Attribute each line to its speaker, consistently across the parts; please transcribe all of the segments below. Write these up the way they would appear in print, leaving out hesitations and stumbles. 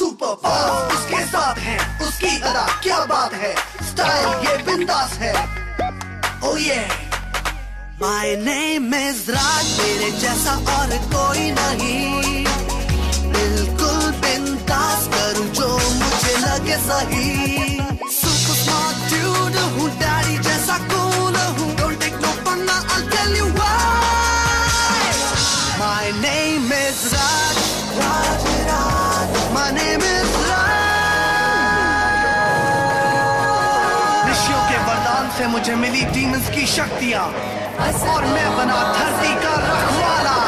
Speaker 1: Super fast उसके साथ है, उसकी अदा क्या बात है, स्टाइल ये बिंदास है। Oh yeah, my name is राज, मेरे जैसा और कोई नहीं, बिल्कुल बिंदास करूं जो मुझे लगे सही। सुपर स्मार्ट ड्यूड हूँ, डैडी जैसा कूल हूँ, don't take no fun now, I'll tell you why। My name is Raj, Raj Raj, my name is राज। ऋषियों के वरदान से मुझे मिली डीमंस की शक्तियाँ, और मैं बना धरती का रखवाला।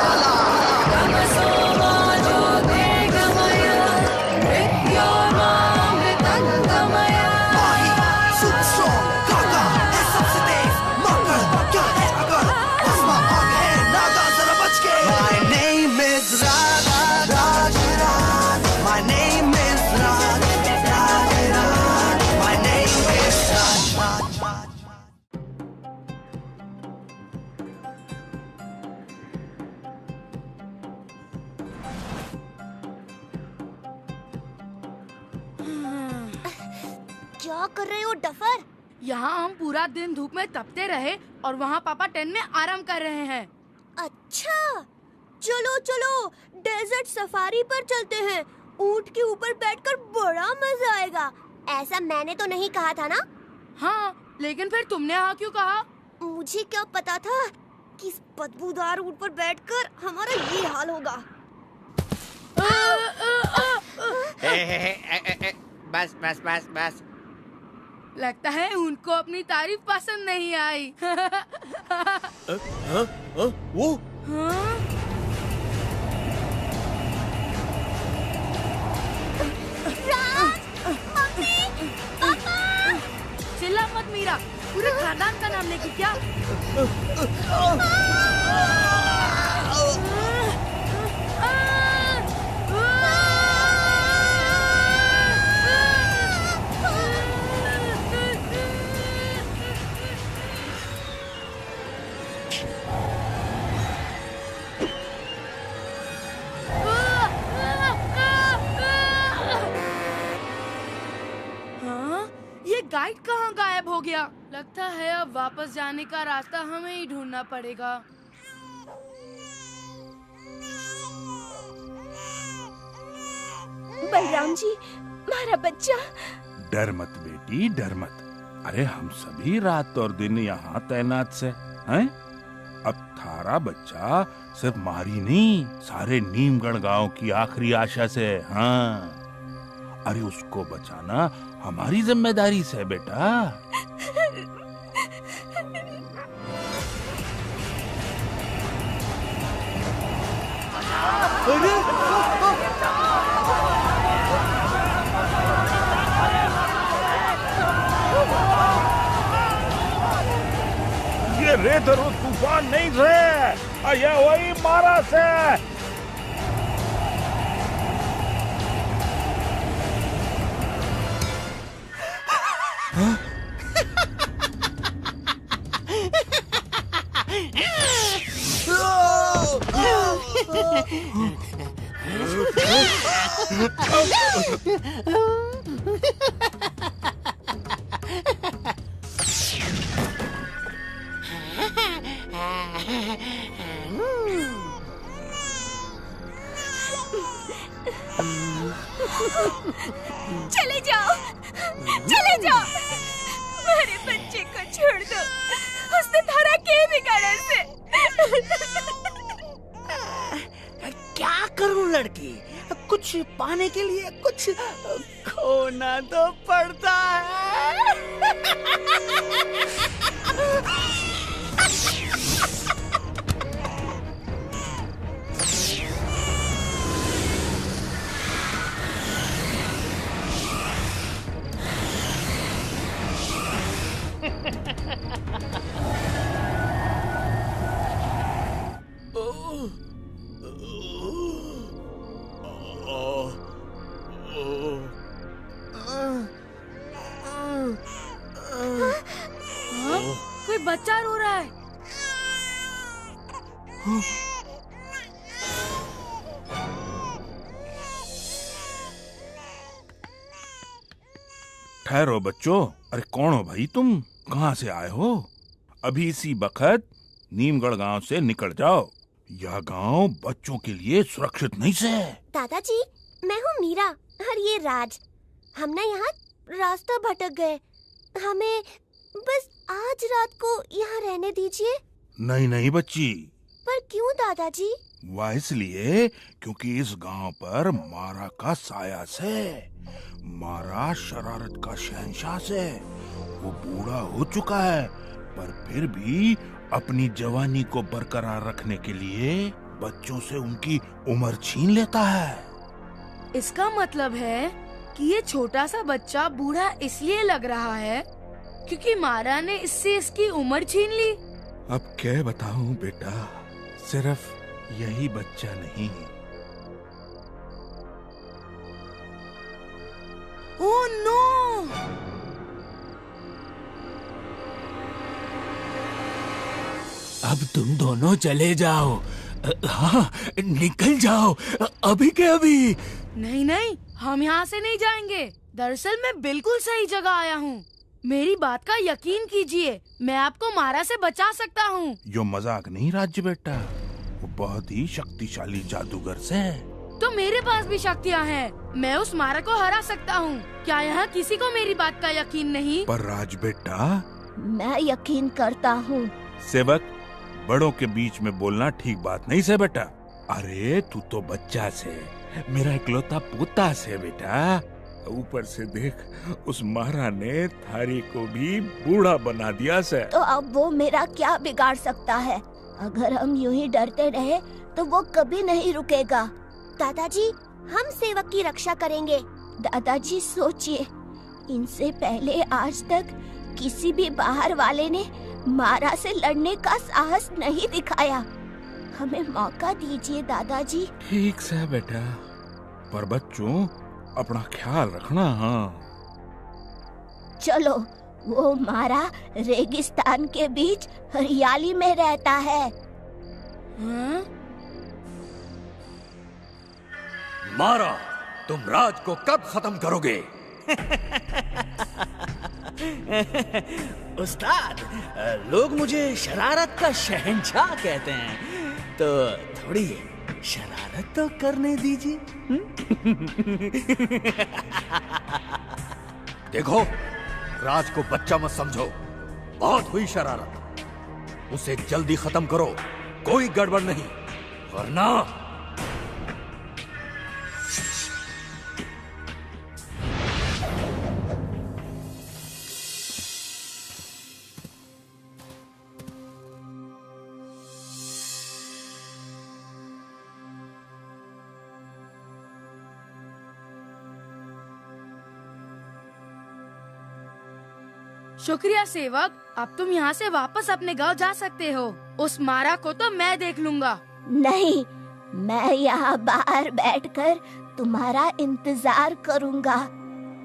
Speaker 2: क्या कर रहे हो डफर?
Speaker 3: यहाँ हम पूरा दिन धूप में तपते रहे और वहाँ पापा टेंट में आराम कर रहे हैं।
Speaker 2: अच्छा, चलो चलो डेजर्ट सफारी पर चलते हैं। ऊंट के ऊपर बैठकर बड़ा मजा आएगा। ऐसा मैंने तो नहीं कहा था ना?
Speaker 3: हाँ, लेकिन फिर तुमने हाँ क्यों कहा?
Speaker 2: मुझे क्या पता था कि इस बदबूदार ऊंट पर बैठकर हमारा ये हाल होगा।
Speaker 4: बस बस बस बस।
Speaker 3: लगता है उनको अपनी तारीफ पसंद नहीं आई।
Speaker 4: वो
Speaker 2: राज, मम्मी, पापा।
Speaker 3: चिल्ला मत मीरा, पूरे खानदान का नाम लेके क्या? गाइड कहाँ गायब हो गया? लगता है अब वापस जाने का रास्ता हमें ही ढूंढना पड़ेगा।
Speaker 2: बलराम जी, हमारा बच्चा।
Speaker 5: डर मत बेटी, डर मत। अरे हम सभी रात और दिन यहाँ तैनात से हैं। अब थारा बच्चा सिर्फ मारी नहीं, सारे नीमगढ़ गांव की आखिरी आशा से। हाँ, अरे उसको बचाना हमारी जिम्मेदारी से बेटा। ये रेत और तूफान नहीं थे, ये वही मारा से।
Speaker 2: चले जाओ, चले जाओ, मेरे बच्चे को छोड़ दो। उसने थारा के बिगाड़े से।
Speaker 4: क्या करूं लड़की, कुछ पाने के लिए कुछ खोना तो पड़ता है।
Speaker 3: कोई बच्चा रो रहा है।
Speaker 5: ठहरो बच्चों। अरे कौन हो भाई तुम? कहाँ से आए हो? अभी इसी वक्त नीमगढ़ गांव से निकल जाओ। यह गांव बच्चों के लिए सुरक्षित नहीं से।
Speaker 2: दादाजी, मैं हूँ मीरा और ये राज। हम ना यहाँ रास्ता भटक गए। हमें बस आज रात को यहाँ रहने दीजिए।
Speaker 5: नहीं नहीं बच्ची।
Speaker 2: पर क्यों दादाजी?
Speaker 5: वह इसलिए क्योंकि इस गांव पर मारा का साया से। मारा शरारत का शहंशाह से। वो बूढ़ा हो चुका है, पर फिर भी अपनी जवानी को बरकरार रखने के लिए बच्चों से उनकी उम्र छीन लेता है।
Speaker 3: इसका मतलब है कि ये छोटा सा बच्चा बूढ़ा इसलिए लग रहा है क्योंकि मारा ने इससे इसकी उम्र छीन ली।
Speaker 5: अब क्या बताऊं बेटा, सिर्फ यही बच्चा नहीं।
Speaker 3: Oh no!
Speaker 4: अब तुम दोनों चले जाओ। हाँ, निकल जाओ अभी के अभी।
Speaker 3: नहीं नहीं, हम यहाँ से नहीं जाएंगे। दरअसल मैं बिल्कुल सही जगह आया हूँ। मेरी बात का यकीन कीजिए, मैं आपको मारा से बचा सकता हूँ।
Speaker 5: यो मजाक नहीं राज्य बेटा, वो बहुत ही शक्तिशाली जादूगर से।
Speaker 3: तो मेरे पास भी शक्तियाँ हैं। मैं उस मारा को हरा सकता हूँ। क्या यहाँ किसी को मेरी बात का यकीन नहीं?
Speaker 5: पर राज बेटा,
Speaker 2: मैं यकीन करता हूँ।
Speaker 5: सेवक, बड़ों के बीच में बोलना ठीक बात नहीं से बेटा। अरे तू तो बच्चा से, मेरा इकलौता पोता से बेटा। ऊपर से देख, उस महारा ने थारी को भी बूढ़ा बना दिया से।
Speaker 2: तो अब वो मेरा क्या बिगाड़ सकता है? अगर हम यूं ही डरते रहे तो वो कभी नहीं रुकेगा। दादाजी, हम सेवक की रक्षा करेंगे। दादाजी सोचिए, इनसे पहले आज तक किसी भी बाहर वाले ने मारा से लड़ने का साहस नहीं दिखाया। हमें मौका दीजिए दादाजी।
Speaker 5: ठीक से बेटा, पर बच्चों अपना ख्याल रखना। हाँ
Speaker 2: चलो, वो मारा रेगिस्तान के बीच हरियाली में रहता है।
Speaker 3: हाँ?
Speaker 6: मारा, तुम राज को कब खत्म करोगे?
Speaker 4: उस्ताद, लोग मुझे शरारत का शहंशाह कहते हैं, तो थोड़ी शरारत तो करने दीजिए।
Speaker 6: देखो, राज को बच्चा मत समझो। बहुत हुई शरारत। उसे जल्दी खत्म करो, कोई गड़बड़ नहीं, वरना
Speaker 3: शुक्रिया सेवक, अब तुम यहाँ से वापस अपने गांव जा सकते हो। उस मारा को तो मैं देख लूंगा।
Speaker 2: नहीं, मैं यहाँ बाहर बैठकर तुम्हारा इंतजार करूँगा।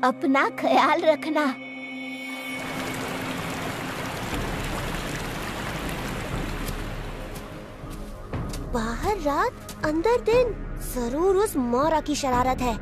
Speaker 2: अपना ख्याल रखना। बाहर रात, अंदर दिन। जरूर उस मोरा की शरारत है।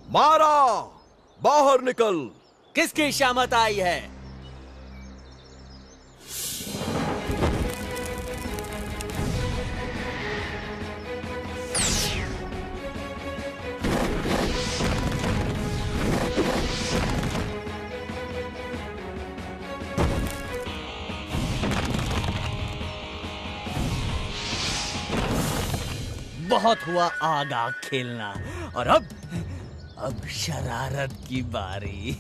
Speaker 6: मारा, बाहर निकल।
Speaker 4: किसकी शामत आई है? बहुत हुआ आग आग खेलना, और अब शरारत की बारी।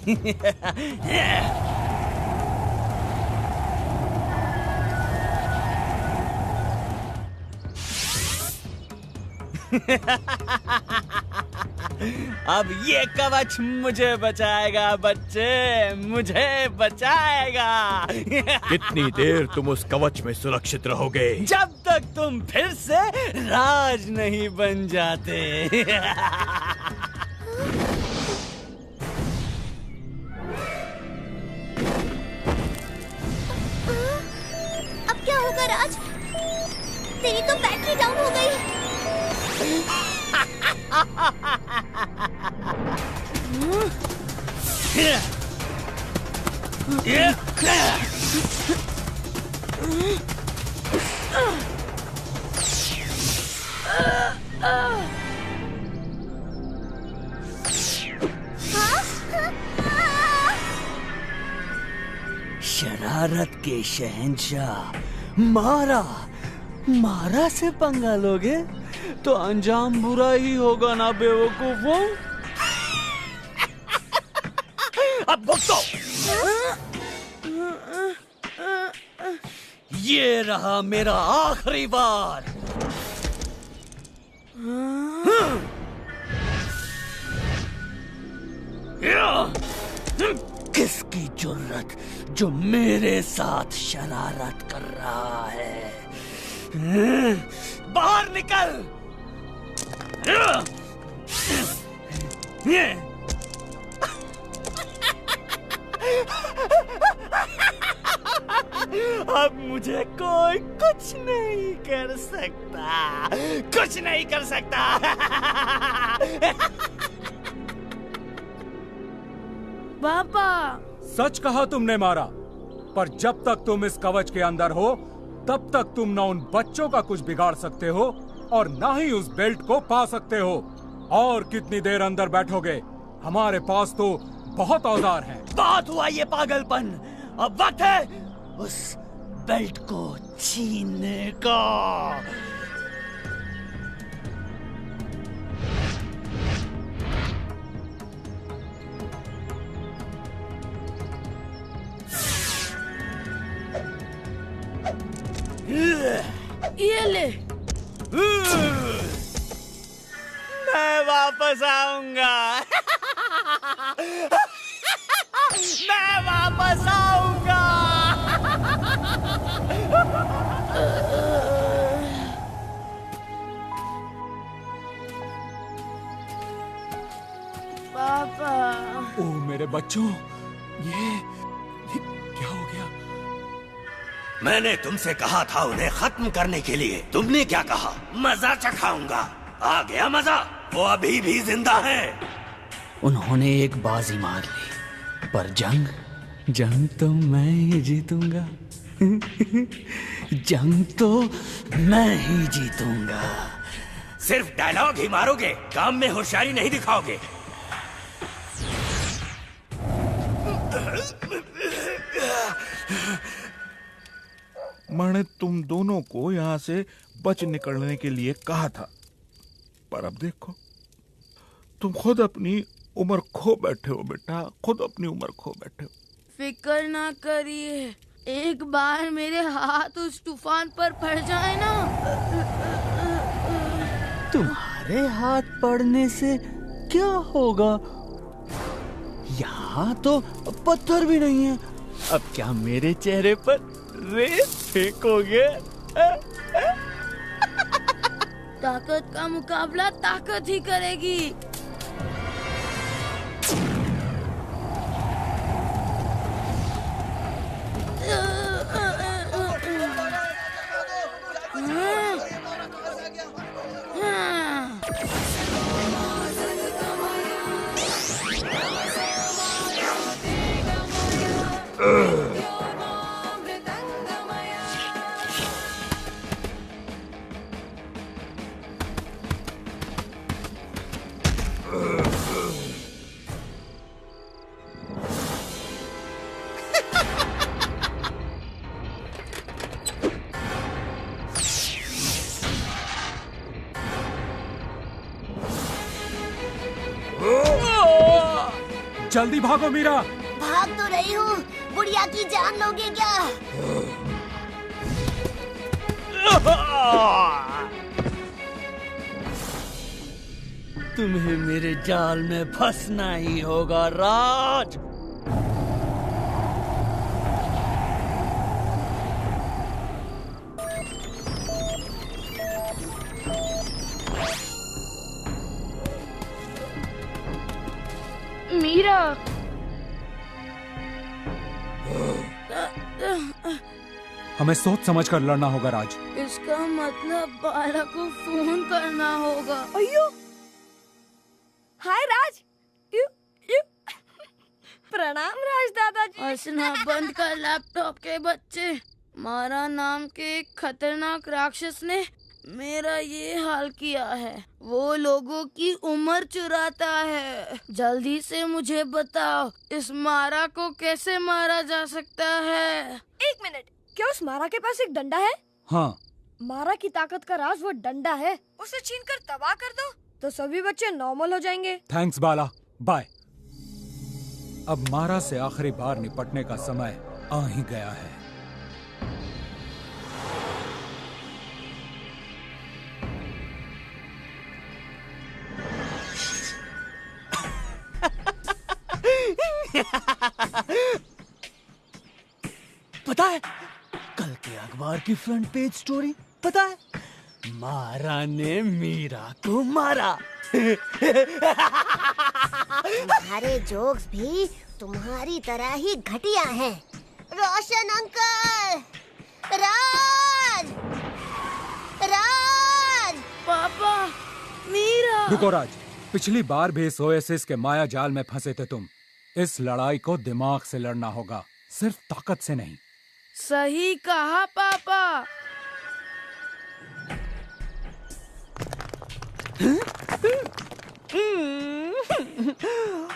Speaker 4: अब ये कवच मुझे बचाएगा बच्चे, मुझे बचाएगा।
Speaker 6: कितनी देर तुम उस कवच में सुरक्षित रहोगे?
Speaker 4: जब तक तुम फिर से राज नहीं बन जाते।
Speaker 2: अब क्या होगा राज? तेरी तो बैटरी डाउन हो गई।
Speaker 4: शरारत के शहंशाह मारा से पंगा लोगे तो अंजाम बुरा ही होगा ना बेवकूफों। अब भुगतो। ये रहा मेरा आखिरी बार। किसकी जुर्रत जो मेरे साथ शरारत कर रहा है? बाहर निकल। अब मुझे कोई कुछ नहीं कर सकता, कुछ नहीं कर सकता।
Speaker 3: पापा,
Speaker 7: सच कहा तुमने मारा, पर जब तक तुम इस कवच के अंदर हो तब तक तुम न उन बच्चों का कुछ बिगाड़ सकते हो और न ही उस बेल्ट को पा सकते हो। और कितनी देर अंदर बैठोगे? हमारे पास तो बहुत औजार हैं।
Speaker 4: बहुत हुआ ये पागलपन, अब वक्त है उस बेल्ट को छीनने का।
Speaker 3: ये ले।
Speaker 4: मैं वापस आऊंगा। मैं वापस आऊंगा।
Speaker 3: पापा,
Speaker 7: ओ मेरे बच्चों, ये क्या हो गया?
Speaker 6: मैंने तुमसे कहा था उन्हें खत्म करने के लिए, तुमने क्या कहा? मजा चखाऊंगा। आ गया मजा? वो अभी भी जिंदा है।
Speaker 4: उन्होंने एक बाजी मार ली, पर जंग तो मैं ही जीतूंगा। जंग तो मैं ही जीतूंगा।
Speaker 6: सिर्फ डायलॉग ही मारोगे, काम में होशियारी नहीं दिखाओगे।
Speaker 5: मैंने तुम दोनों को यहाँ से बच निकलने के लिए कहा था, पर अब देखो तुम खुद अपनी उम्र खो बैठे हो बेटा, खुद अपनी उम्र खो बैठे हो।
Speaker 3: फिक्र ना करिए, एक बार मेरे हाथ उस तूफान पर पड़ जाए ना।
Speaker 4: तुम्हारे हाथ पड़ने से क्या होगा? यहाँ तो पत्थर भी नहीं है। अब क्या मेरे चेहरे पर रेत फेंकोगे?
Speaker 3: ताकत का मुकाबला ताकत ही करेगी।
Speaker 7: जल्दी भागो मीरा।
Speaker 2: भाग तो रही हूँ, बुढ़िया की जान लोगे क्या?
Speaker 4: तुम्हें मेरे जाल में फंसना ही होगा राज।
Speaker 3: मीरा,
Speaker 7: हमें सोच समझ कर लड़ना होगा राज।
Speaker 3: इसका मतलब बाला को फोन करना होगा।
Speaker 2: अयो, हाय राज। You, you. प्रणाम राज दादाजी।
Speaker 3: हंसना बंद कर लैपटॉप के बच्चे। मारा नाम के एक खतरनाक राक्षस ने मेरा ये हाल किया है। वो लोगों की उम्र चुराता है। जल्दी से मुझे बताओ, इस मारा को कैसे मारा जा सकता है?
Speaker 8: एक मिनट, क्या उस मारा के पास एक डंडा है?
Speaker 7: हाँ,
Speaker 8: मारा की ताकत का राज वो डंडा है। उसे छीनकर तबाह कर दो तो सभी बच्चे नॉर्मल हो जाएंगे।
Speaker 7: थैंक्स बाला, बाय। अब मारा से आखिरी बार निपटने का समय आ ही गया है।
Speaker 4: पता है कल के अखबार की फ्रंट पेज स्टोरी? पता है मारा ने मीरा को मारा।
Speaker 2: तुम्हारे जोक्स भी तुम्हारी तरह ही घटिया हैं। रोशन अंकल, राज, राज।
Speaker 3: पापा, मीरा।
Speaker 7: रुको राज, पिछली बार भी इस ओएसिस के माया जाल में फंसे थे तुम। इस लड़ाई को दिमाग से लड़ना होगा, सिर्फ ताकत से नहीं।
Speaker 3: सही कहा पापा।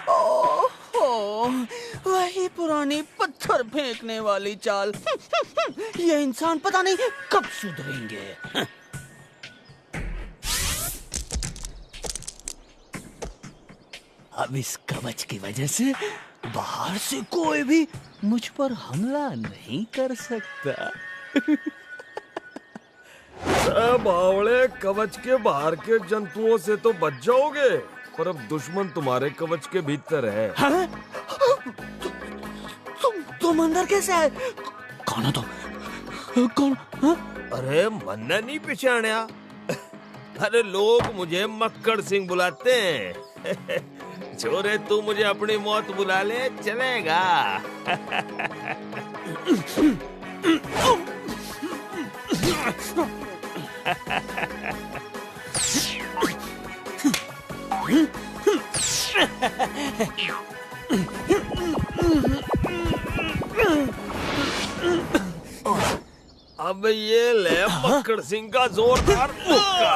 Speaker 4: ओहो, वही पुरानी पत्थर फेंकने वाली चाल। ये इंसान पता नहीं कब सुधरेंगे। अब इस कवच की वजह से बाहर से कोई भी मुझ पर हमला नहीं कर सकता।
Speaker 9: बावड़े, कवच के बाहर के जंतुओं से तो बच जाओगे, पर अब दुश्मन तुम्हारे कवच के भीतर है।
Speaker 4: हाँ? तुम अंदर कैसे आए? कौन हो तुम? कौन? हाँ?
Speaker 9: अरे मन्ना नहीं पहचाना? अरे लोग मुझे मक्कड़ सिंह बुलाते हैं। छोरे, तू मुझे अपनी मौत बुला ले, चलेगा? अब ये ले मक्कड़ सिंह का जोरदार मुक्का।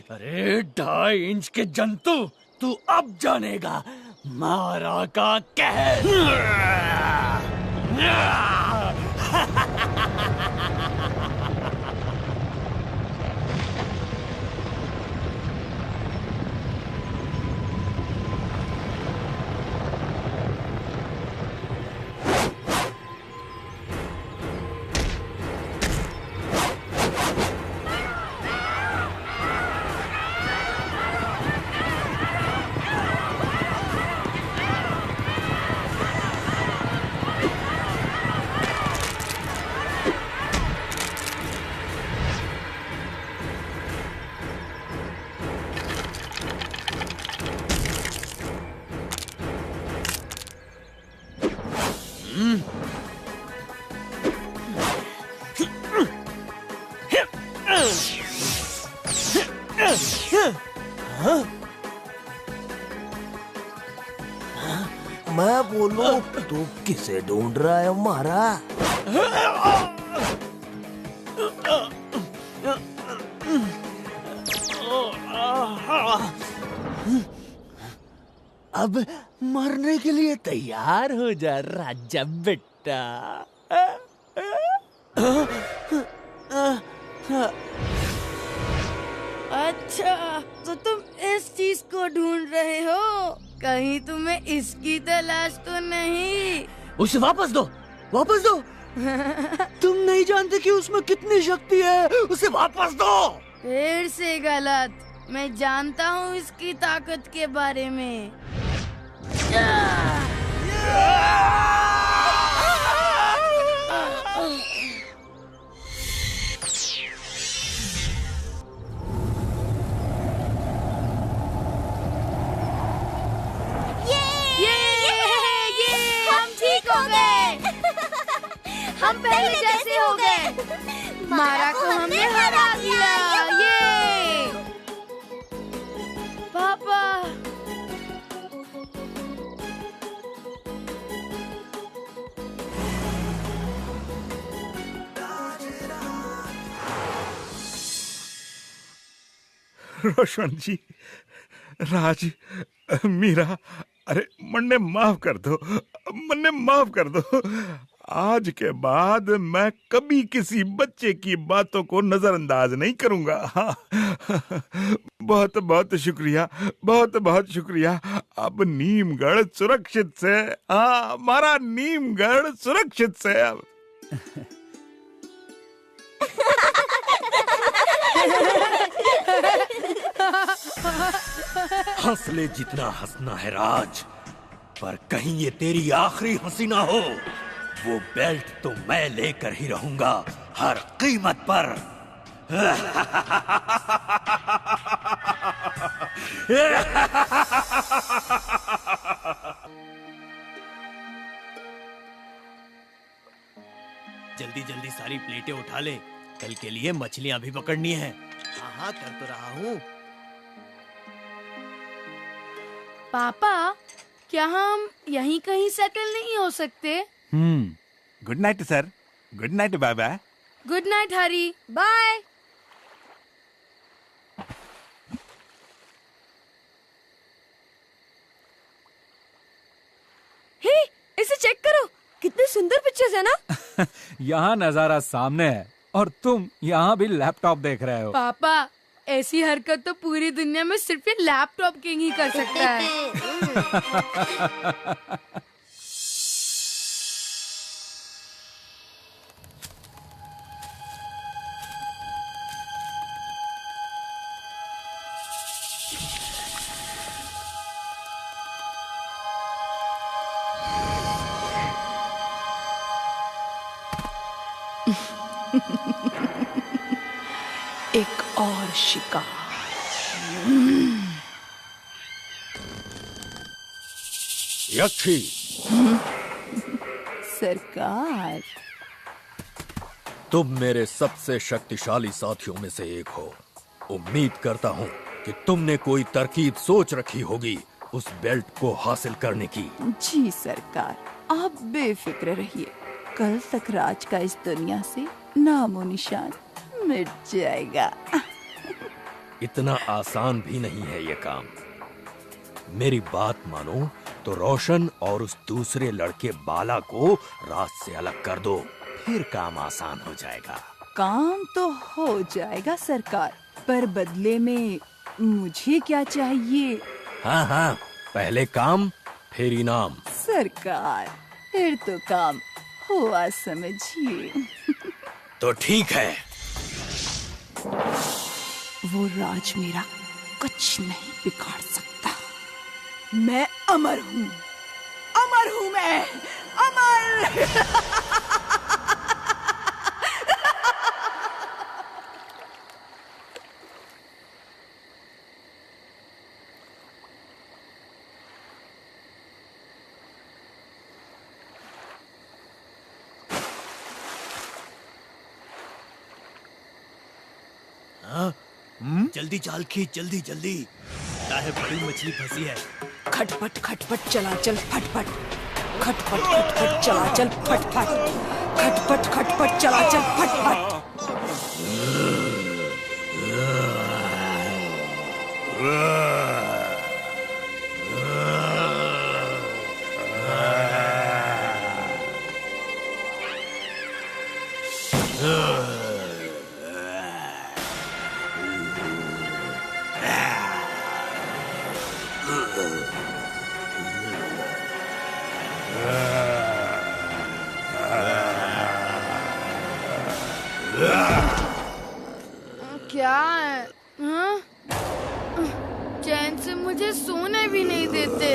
Speaker 4: अरे 2.5 इंच के जंतु, तू अब जानेगा मारा का कहर।
Speaker 9: बोलो तू किसे ढूंढ रहा है हमारा?
Speaker 4: अब मरने के लिए तैयार हो जा राजा बेटा।
Speaker 3: अच्छा, तो तुम इस चीज को ढूंढ रहे हो? कहीं तुम्हें इसकी तलाश तो नहीं?
Speaker 4: उसे वापस दो, वापस दो। तुम नहीं जानते कि उसमें कितनी शक्ति है। उसे वापस दो।
Speaker 3: फिर से गलत। मैं जानता हूँ इसकी ताकत के बारे में।
Speaker 2: हम ठीक हो गए।
Speaker 3: हम पहले जैसे हो गए। मारा को हमने हरा दिया। ये पापा।
Speaker 5: रोशन जी, राज, मीरा, अरे मन्ने माफ कर दो, मन्ने माफ कर दो। आज के बाद मैं कभी किसी बच्चे की बातों को नजरअंदाज नहीं करूंगा। बहुत बहुत शुक्रिया, बहुत बहुत शुक्रिया। अब नीमगढ़ सुरक्षित से, हाँ, हमारा नीमगढ़ सुरक्षित से अब।
Speaker 6: हंस ले जितना हंसना है राज, पर कहीं ये तेरी आखिरी हंसी ना हो। वो बेल्ट तो मैं लेकर ही रहूंगा, हर कीमत पर।
Speaker 9: जल्दी जल्दी सारी प्लेटें उठा ले, कल के लिए मछलियां भी पकड़नी है।
Speaker 10: हाँ हाँ, कर तो रहा हूँ।
Speaker 3: पापा, क्या हम यहीं कहीं सेटल नहीं हो सकते?
Speaker 5: Good night sir, good night बाबा।
Speaker 3: Good night Hari,
Speaker 8: bye. Hey, इसे चेक करो, कितनी सुंदर पिक्चर्स है ना।
Speaker 7: यहाँ नजारा सामने है और तुम यहाँ भी लैपटॉप देख रहे हो।
Speaker 3: पापा, ऐसी हरकत तो पूरी दुनिया में सिर्फ ये लैपटॉप किंग ही कर सकता है।
Speaker 11: एक और शिकार।
Speaker 6: यक्षी।
Speaker 11: सरकार,
Speaker 6: तुम मेरे सबसे शक्तिशाली साथियों में से एक हो। उम्मीद करता हूँ कि तुमने कोई तरकीब सोच रखी होगी उस बेल्ट को हासिल करने की।
Speaker 11: जी सरकार, आप बेफिक्र रहिए। कल तक राज का इस दुनिया से नामो निशान मिट जाएगा।
Speaker 6: इतना आसान भी नहीं है ये काम। मेरी बात मानो तो रोशन और उस दूसरे लड़के बाला को राज से अलग कर दो, फिर काम आसान हो जाएगा।
Speaker 11: काम तो हो जाएगा सरकार, पर बदले में मुझे क्या चाहिए?
Speaker 6: हाँ हाँ, पहले काम फिर इनाम।
Speaker 11: सरकार, फिर तो काम हुआ समझिए।
Speaker 6: तो ठीक है।
Speaker 11: वो राज मेरा कुछ नहीं बिगाड़ सकता। मैं अमर हूँ, अमर हूँ मैं, अमर।
Speaker 9: जल्दी जाल खींच, जल्दी जल्दी। लगता है बड़ी मछली फंसी है।
Speaker 11: खटपट खटपट चला चल फटफट। खटपट खटपट चलाचल फटफट, खटपट खटपट चलाचल फटफट।
Speaker 3: क्या है? हाँ? चैन से मुझे सोने भी नहीं देते।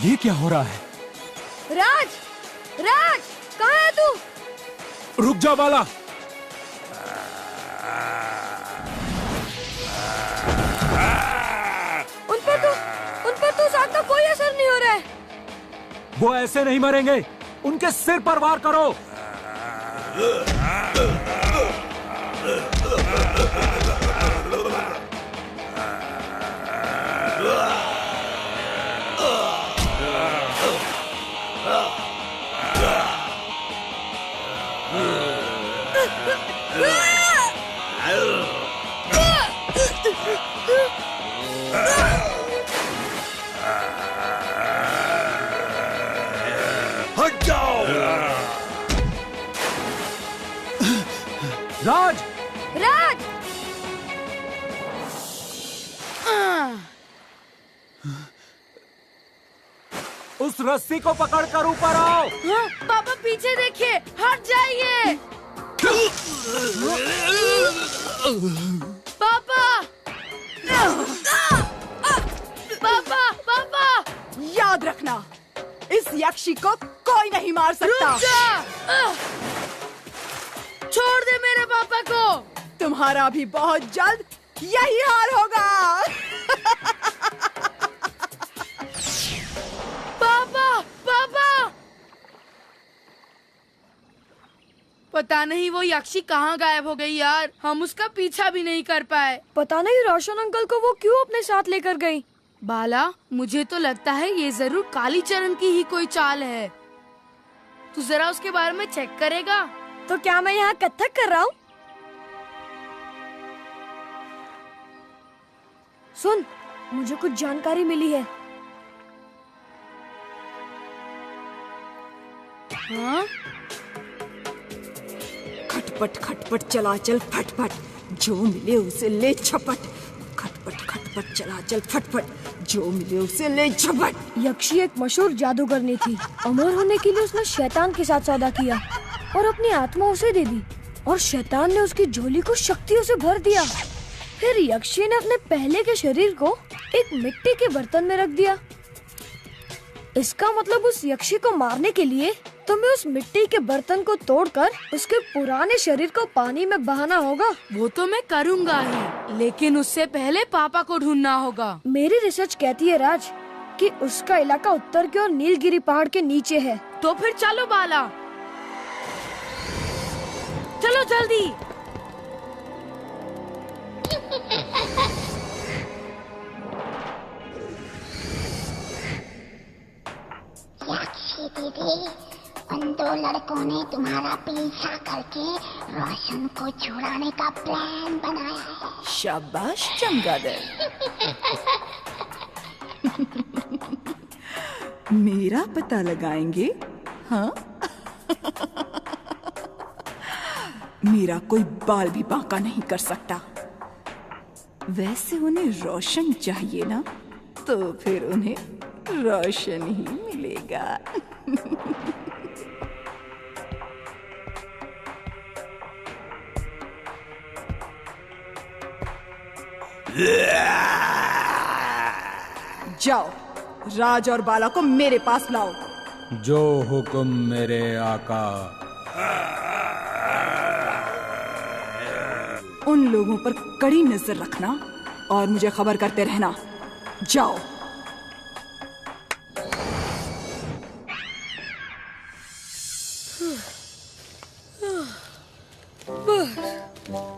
Speaker 7: ये क्या हो रहा है?
Speaker 8: राज, राज, कहाँ है तू?
Speaker 7: रुक जा बाला।
Speaker 8: उन पर तो साग का कोई असर नहीं हो रहा है।
Speaker 7: वो ऐसे नहीं मरेंगे, उनके सिर पर वार करो।
Speaker 9: हट जाओ।
Speaker 7: राज,
Speaker 8: राज,
Speaker 7: उस रस्सी को पकड़कर ऊपर आओ।
Speaker 3: हाँ, पापा पीछे देखिए, हट जाइए। पापा, पापा, पापा,
Speaker 11: याद रखना, इस यक्षी को कोई नहीं मार सकता।
Speaker 3: रुक जा। छोड़ दे मेरे पापा को।
Speaker 11: तुम्हारा भी बहुत जल्द यही हाल होगा।
Speaker 3: पापा, पापा, पता नहीं वो यक्षी कहाँ गायब हो गई यार। हम उसका पीछा भी नहीं कर पाए।
Speaker 8: पता नहीं रोशन अंकल को वो क्यों अपने साथ लेकर गई।
Speaker 3: बाला, मुझे तो लगता है ये जरूर कालीचरण की ही कोई चाल है। तू जरा उसके बारे में चेक करेगा?
Speaker 8: तो क्या मैं यहाँ कथक कर रहा हूँ? सुन, मुझे कुछ जानकारी मिली है।
Speaker 3: हाँ?
Speaker 11: खटपट खटपट चलाचल फटफट, जो मिले उसे ले झपट। खटपट खटपट चलाचल फटफट, जो मिले उसे ले झपट।
Speaker 8: यक्षी एक मशहूर जादूगरनी थी। अमर होने के लिए उसने शैतान के साथ सौदा किया और अपनी आत्मा उसे दे दी, और शैतान ने उसकी झोली को शक्तियों से भर दिया। फिर यक्षी ने अपने पहले के शरीर को एक मिट्टी के बर्तन में रख दिया। इसका मतलब उस यक्षी को मारने के लिए तुम्हें उस मिट्टी के बर्तन को तोड़कर उसके पुराने शरीर को पानी में बहाना होगा।
Speaker 3: वो तो मैं करूँगा ही, लेकिन उससे पहले पापा को ढूंढना होगा।
Speaker 8: मेरी रिसर्च कहती है राज कि उसका इलाका उत्तर की ओर नीलगिरी पहाड़ के नीचे है।
Speaker 3: तो फिर चलो बाला, चलो जल्दी।
Speaker 12: यक्षी दीदी, उन दो लड़कों ने तुम्हारा पीछा करके रोशन को छुड़ाने का प्लान बनाया है।
Speaker 11: शाबाश चमगादड़। मेरा पता लगाएंगे, हाँ? मेरा कोई बाल भी बांका नहीं कर सकता। वैसे उन्हें रोशन चाहिए ना, तो फिर उन्हें रोशन ही मिलेगा। जाओ, राज और बाला को मेरे पास लाओ।
Speaker 7: जो हुक्म मेरे आका।
Speaker 11: उन लोगों पर कड़ी नजर रखना और मुझे खबर करते रहना। जाओ।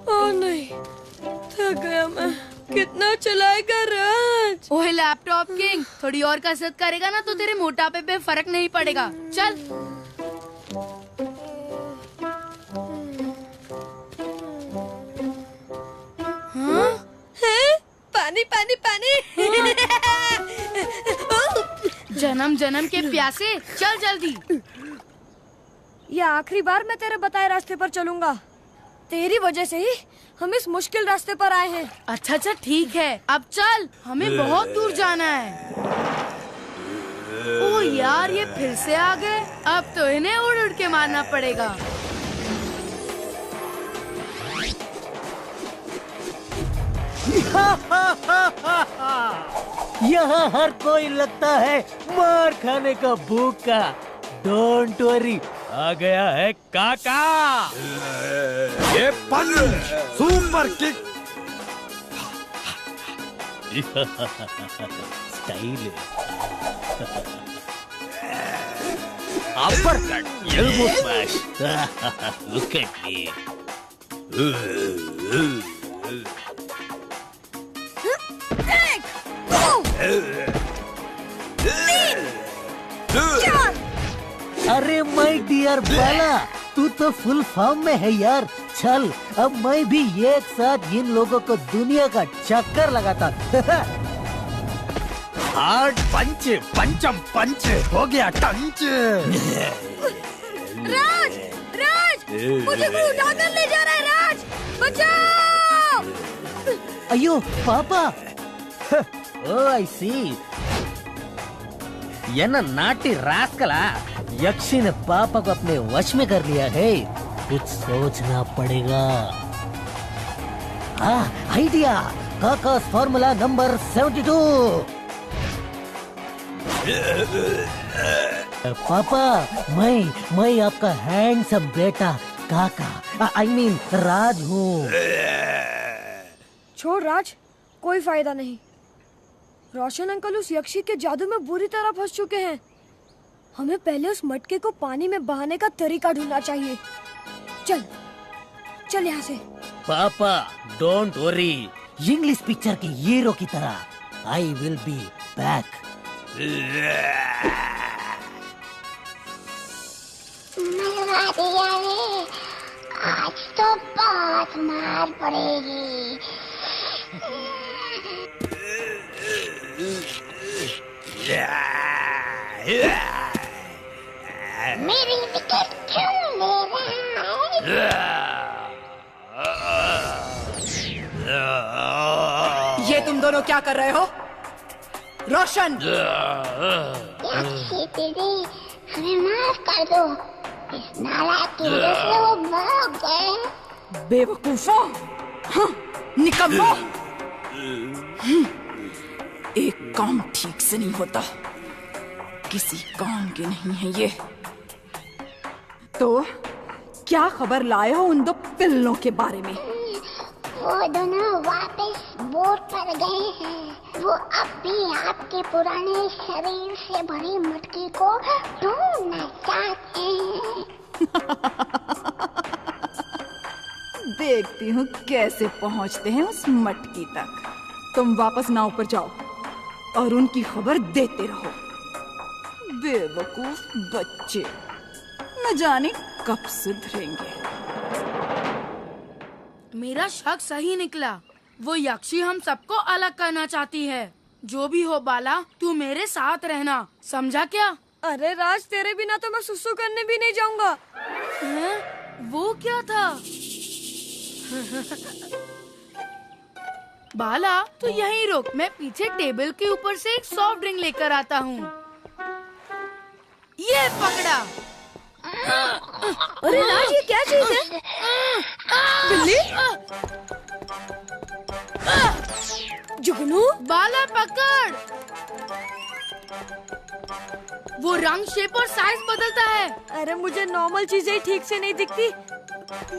Speaker 8: ओह नहीं, थक गया मैं। कितना चलाएगा राज?
Speaker 3: ओए लैपटॉप किंग, थोड़ी और कसरत करेगा ना तो तेरे मोटापे पे फर्क नहीं पड़ेगा। चल। हाँ?
Speaker 8: है? पानी पानी पानी।
Speaker 3: जन्म जन्म के प्यासे, चल जल्दी।
Speaker 8: ये आखिरी बार मैं तेरे बताए रास्ते पर चलूंगा। तेरी वजह से ही हम इस मुश्किल रास्ते पर आए हैं।
Speaker 3: अच्छा अच्छा ठीक है, अब चल, हमें बहुत दूर जाना है। ओ यार, ये फिर से आ गए। अब तो इन्हें उड़ उड़ के मारना पड़ेगा।
Speaker 4: यहाँ हर कोई लगता है मार खाने का भूखा। डोंट वरी, आ गया है काका।
Speaker 13: ये punch super kick.
Speaker 4: Style uppercut, elbow smash. Look at me. अरे माय डियर बाला, तू तो फुल फॉर्म में है यार। चल, अब मैं भी एक साथ इन लोगों को दुनिया का चक्कर लगाता।
Speaker 13: हार्ड पंच, पंचम पंच हो गया टंच।
Speaker 8: राज, राज, मुझे कोई उठा कर ले जा रहा है। राज, बचाओ!
Speaker 4: अयो पापा। ओह आई सी। ये ना नाटी रास्कला, यक्षी ने पापा को अपने वश में कर लिया है। कुछ सोचना पड़ेगा। आइडिया, काका's फॉर्मूला नंबर 72। पापा, मैं आपका हैंडसम बेटा काका, आई मीन राज हूँ।
Speaker 8: छोड़ राज, कोई फायदा नहीं। रोशन अंकल उस यक्षी के जादू में बुरी तरह फंस चुके हैं। हमें पहले उस मटके को पानी में बहाने का तरीका ढूंढना चाहिए। चल चल यहाँ से।
Speaker 4: पापा डोंट वरी, इंग्लिश पिक्चर के हीरो की तरह आई विल बी बैक।
Speaker 12: मरवा दिया रे, आज तो बहुत मार पड़ेगी। मेरी विकेट क्यों ले रहा है?
Speaker 11: ये तुम दोनों क्या कर रहे हो? रोशन!
Speaker 12: यक्षी दीदी, हमें माफ कर दो। इस नालायक की वजह से वो भाग गए।
Speaker 11: बेवकूफों! हाँ, निकम्मो! एक काम ठीक से नहीं होता, किसी काम के नहीं है ये। तो क्या खबर लाए हो उन दो पिल्लों के बारे में?
Speaker 12: वो दोनों वापस बोट पर गए हैं। वो अब भी आपके पुराने शरीर से भरी मटकी को ढूंढना चाहते हैं।
Speaker 11: देखती हूँ कैसे पहुँचते हैं उस मटकी तक। तुम वापस नाव पर जाओ और उनकी खबर देते रहो। बेवकूफ बच्चे, न जाने कब सुधरेंगे।
Speaker 3: मेरा शक सही निकला। वो यक्षी हम सबको अलग करना चाहती है। जो भी हो बाला, तू मेरे साथ रहना, समझा क्या?
Speaker 8: अरे राज, तेरे बिना तो मैं सुसु करने भी नहीं जाऊंगा।
Speaker 3: वो क्या था? बाला, तू यहीं रुक, मैं पीछे टेबल के ऊपर से एक सॉफ्ट ड्रिंक लेकर आता हूँ। ये पकड़ा।
Speaker 8: अरे राज, ये क्या चीज है? बिल्ली? जुगनू
Speaker 3: बाला पकड़। वो रंग, शेप और साइज बदलता है।
Speaker 8: अरे मुझे नॉर्मल चीजें ठीक से नहीं दिखती,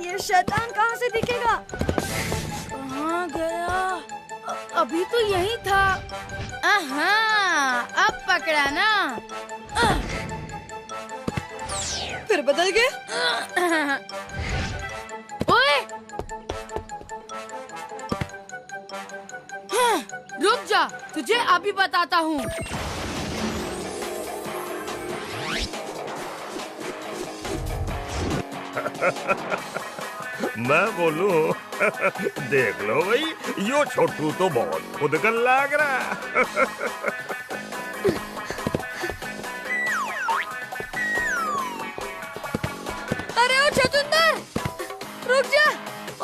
Speaker 8: ये शैतान कहाँ से दिखेगा?
Speaker 3: कहाँ गया? अभी तो यही था। अब पकड़ा ना।
Speaker 8: फिर बदल गया।
Speaker 3: ओए! रुक जा, तुझे अभी बताता हूँ।
Speaker 9: मैं बोलूं देख लो भाई, यो छोटू तो बहुत खुद का लग रहा।
Speaker 8: अरे ओ चतुंदर, रुक जा,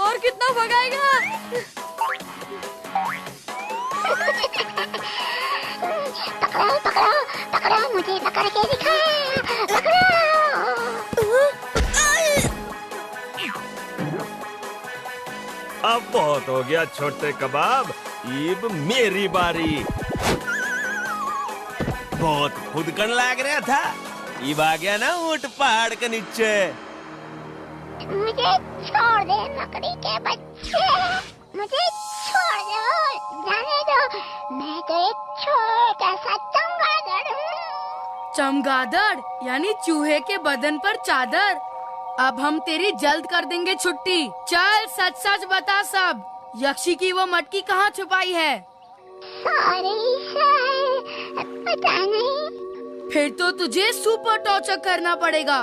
Speaker 8: और कितना भगाएगा?
Speaker 12: पकड़ो पकड़ो पकड़ो, मुझे पकड़ के दिखा। पकड़ो।
Speaker 9: अब बहुत हो गया छोटे कबाब, अब मेरी बारी। बहुत खुद कर लग रहा था, अब आ गया ना ऊंट पहाड़ के नीचे।
Speaker 12: मुझे छोड़ दे मकड़ी के बच्चे, मुझे छोड़ दो, जाने दो। मैं तो एक छोटा सा चमगादड़ हूँ।
Speaker 3: चमगादड़ यानी चूहे के बदन पर चादर। अब हम तेरी जल्द कर देंगे छुट्टी। चल सच सच बता सब, यक्षी की वो मटकी कहाँ छुपाई है?
Speaker 12: सॉरी सर, पता नहीं।
Speaker 3: फिर तो तुझे सुपर टॉर्चर करना पड़ेगा।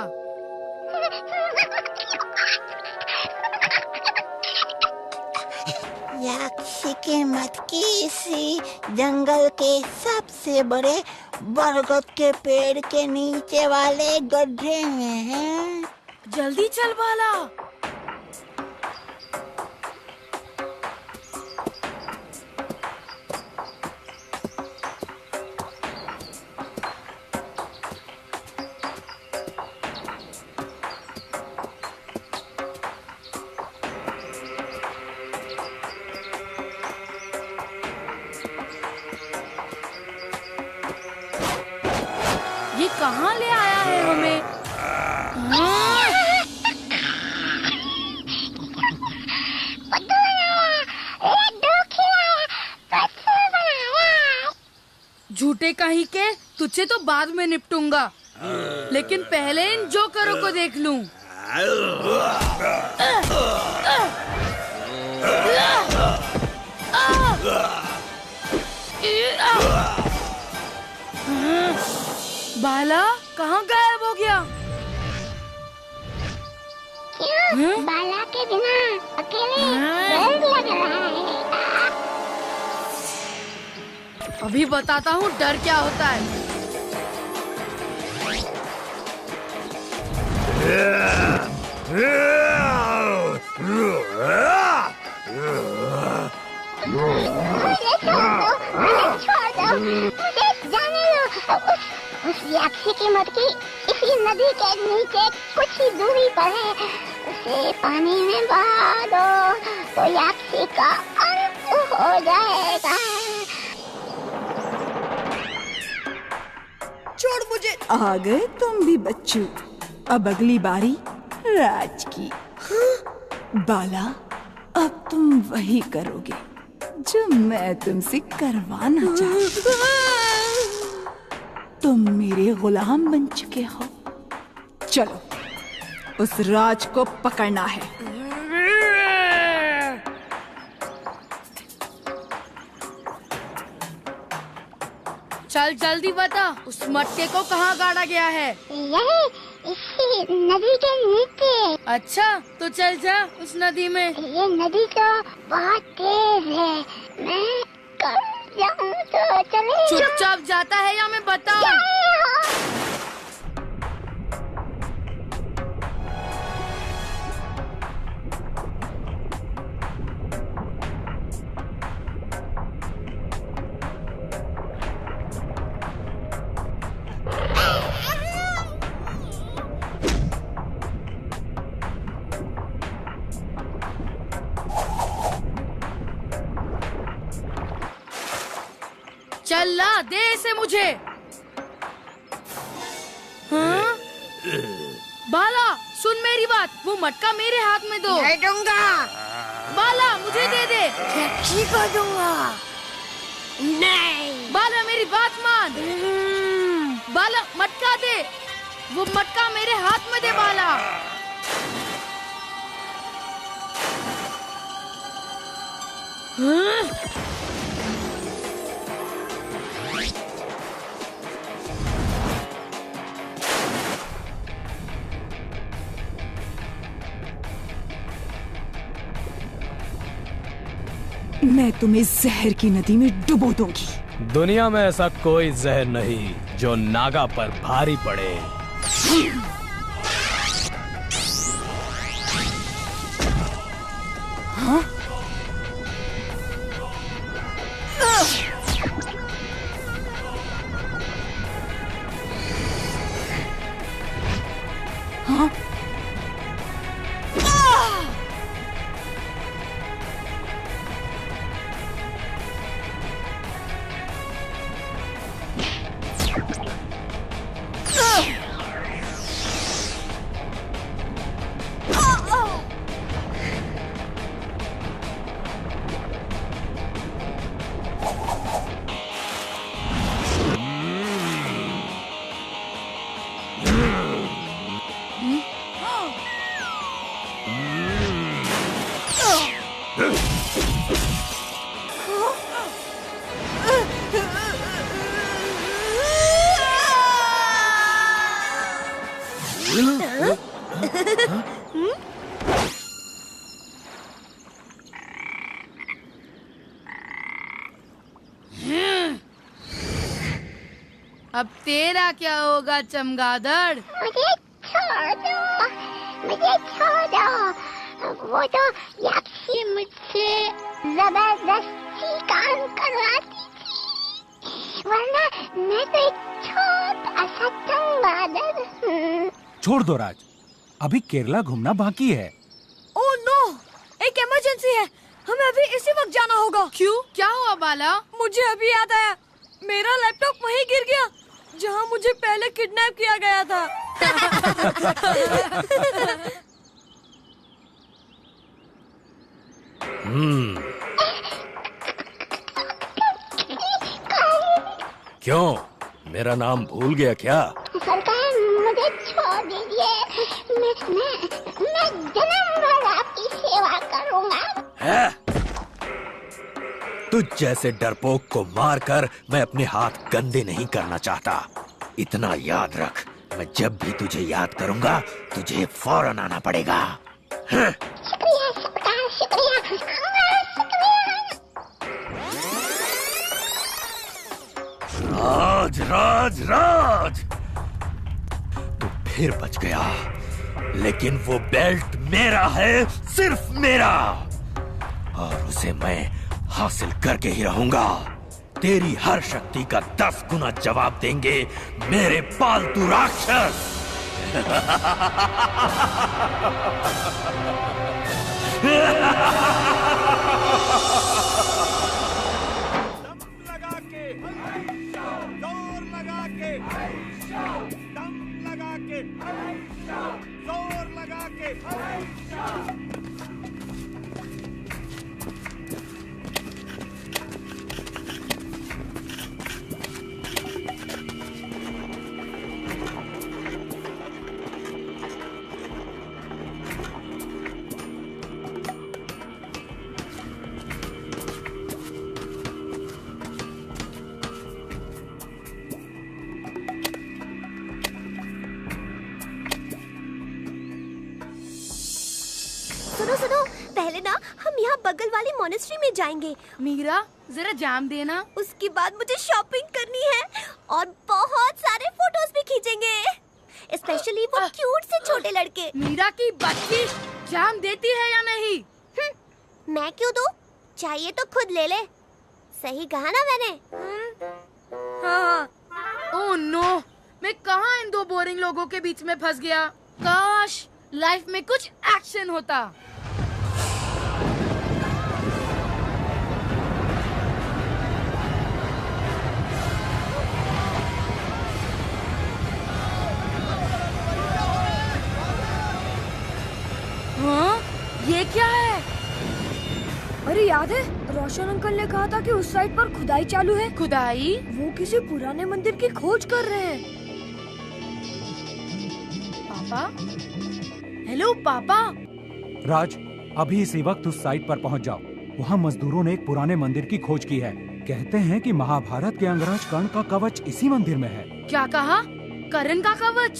Speaker 14: यक्षी की मटकी इसी जंगल के सबसे बड़े बरगद के पेड़ के नीचे वाले गड्ढे में है।
Speaker 3: जल्दी चल बाला। ये कहाँ ले आया है हमें? झूठे कहीं के, तुझे तो बाद में निपटूंगा, लेकिन पहले इन जोकरों को देख लूं। बाला कहाँ गायब हो गया?
Speaker 12: क्यों? बाला के बिना अकेले डर लग रहा है।
Speaker 3: अभी बताता हूँ डर क्या होता है।
Speaker 12: मुझे जाने दो। उस यक्षी की मटकी इसी नदी के नीचे कुछ ही दूरी पर है। उसे पानी में बहा दो तो यक्षी का अंत हो जाएगा।
Speaker 11: छोड़ मुझे। आ गए तुम भी बच्चू, अब अगली बारी राज की। बाला, अब तुम वही करोगे जो मैं तुमसे करवाना चाहती। तुम मेरे गुलाम बन चुके हो। चलो, उस राज को पकड़ना है।
Speaker 3: चल जल्दी बता, उस मटके को कहाँ गाड़ा गया है?
Speaker 12: यही इसी नदी के नीचे।
Speaker 3: अच्छा, तो चल जा उस नदी में।
Speaker 12: ये नदी तो बहुत तेज है, मैं कब जाऊँ तो चले।
Speaker 3: चुपचाप जाता है या मैं बताऊँ? दे इसे मुझे। हाँ? बाला सुन मेरी बात, वो मटका मेरे हाथ में दो।
Speaker 2: नहीं दूंगा।
Speaker 3: बाला मुझे दे दे।
Speaker 2: यक्षी को दूंगा। नहीं।
Speaker 3: बाला मेरी बात मान। बाला मटका दे, वो मटका मेरे हाथ में दे बाला। हाँ?
Speaker 11: मैं तुम्हें जहर की नदी में डुबो दूंगी।
Speaker 6: दुनिया में ऐसा कोई जहर नहीं जो नागा पर भारी पड़े।
Speaker 11: हाँ? हाँ?
Speaker 3: अब तेरा क्या होगा चमगादड़?
Speaker 12: मुझे छोड़ दो, मुझे छोड़ दो। वो तो यक्षी मुझसे जबरदस्ती काम करवाती थी, वरना मैं तो एक छोटा सा चमगादड़ हूँ।
Speaker 7: छोड़ दो राज, अभी केरला घूमना बाकी है।
Speaker 8: ओह नो, एक इमरजेंसी है, हमें अभी इसी वक्त जाना होगा।
Speaker 3: क्यों, क्या हुआ बाला?
Speaker 8: मुझे अभी याद आया, मेरा लैपटॉप वहीं गिर गया जहाँ मुझे पहले किडनैप किया गया था।
Speaker 6: क्यों, मेरा नाम भूल गया क्या?
Speaker 12: सरकार मुझे छोड़ दीजिए, मैं जन्म भर आपकी सेवा करूँगा।
Speaker 6: है? तुझ जैसे डरपोक को मारकर मैं अपने हाथ गंदे नहीं करना चाहता। इतना याद रख, मैं जब भी तुझे याद करूंगा तुझे फौरन आना पड़ेगा। हाँ?
Speaker 12: शुक्रिया सरकार, शुक्रिया,
Speaker 6: राज राज राज, तू फिर बच गया, लेकिन वो बेल्ट मेरा है, सिर्फ मेरा, और उसे मैं हासिल करके ही रहूंगा। तेरी हर शक्ति का 10 गुना जवाब देंगे मेरे पालतू राक्षस।
Speaker 2: सुनो सुनो, पहले ना हम यहाँ बगल वाली मोनेस्ट्री में जाएंगे।
Speaker 3: मीरा जरा जाम देना।
Speaker 2: उसके बाद मुझे शॉपिंग करनी है और बहुत सारे फोटोज भी खींचेंगे, स्पेशली वो क्यूट से छोटे लड़के।
Speaker 3: मीरा की बच्ची जाम देती है या नहीं?
Speaker 2: मैं क्यों दूं? चाहिए तो खुद ले ले। सही कहा ना मैंने?
Speaker 3: हाँ। ओह नो, मैं कहाँ इन दो बोरिंग लोगों के बीच में फंस गया। काश लाइफ में कुछ एक्शन होता।
Speaker 8: अरे याद है, रोशन अंकल ने कहा था कि उस साइड पर खुदाई चालू है।
Speaker 3: खुदाई?
Speaker 8: वो किसी पुराने मंदिर की खोज कर रहे हैं।
Speaker 3: पापा? हेलो पापा।
Speaker 7: राज, अभी इसी वक्त उस साइट पर पहुंच जाओ। वहाँ मजदूरों ने एक पुराने मंदिर की खोज की है। कहते हैं कि महाभारत के अंगराज कर्ण का कवच इसी मंदिर में है।
Speaker 3: क्या कहा? कर्ण का कवच?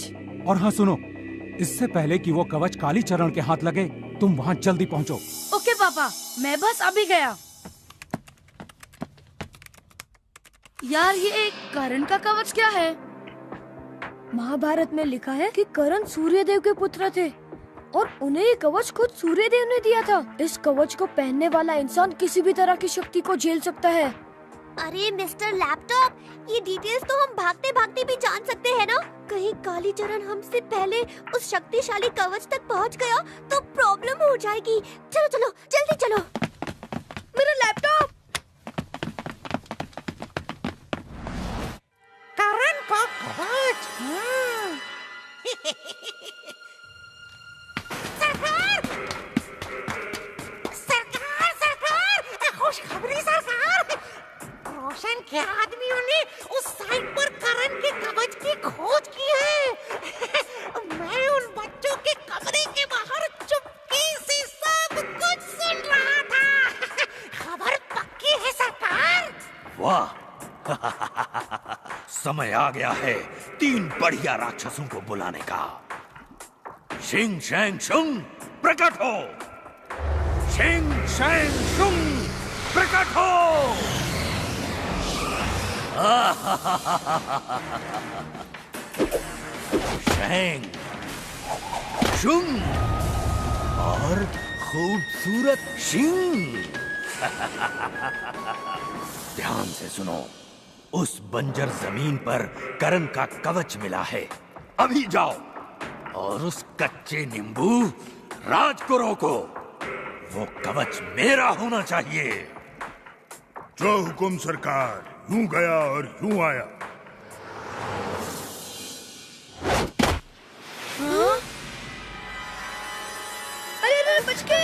Speaker 7: और हाँ सुनो, इससे पहले कि वो कवच कालीचरण के हाथ लगे, तुम वहाँ जल्दी पहुँचो।
Speaker 3: ओके पापा, मैं बस अभी गया। यार ये कर्ण का कवच क्या है?
Speaker 8: महाभारत में लिखा है कि कर्ण सूर्यदेव के पुत्र थे और उन्हें ये कवच खुद सूर्यदेव ने दिया था। इस कवच को पहनने वाला इंसान किसी भी तरह की शक्ति को झेल सकता है।
Speaker 2: अरे मिस्टर लैपटॉप, ये डिटेल्स तो हम भागते भागते भी जान सकते हैं ना? कहीं कालीचरण हमसे पहले उस शक्तिशाली कवच तक पहुंच गया तो प्रॉब्लम हो जाएगी। चलो चलो जल्दी चलो। मेरा लैपटॉप।
Speaker 14: करण का कवच। सरकार! सरकार! सरकार! खुशखबरी सरकार! रोशन के आदमियों ने उस साइट पर करण के कवच की खोज की है। मैं उन बच्चों के कमरे के बाहर चुपके से सब कुछ सुन रहा था। खबर पक्की है सरकार।
Speaker 6: वाह! समय आ गया है 3 बढ़िया राक्षसों को बुलाने का। शिंग शैंग शुंग प्रकट हो। शिंग शैंग शुंग प्रकट हो। शैंग शुंग और खूबसूरत शिंग। ध्यान से सुनो, उस बंजर जमीन पर करण का कवच मिला है। अभी जाओ और उस कच्चे नींबू राज को रोको। वो कवच मेरा होना चाहिए।
Speaker 5: जो हुकुम सरकार। यूं गया और यूं आया।
Speaker 2: अरे बच के।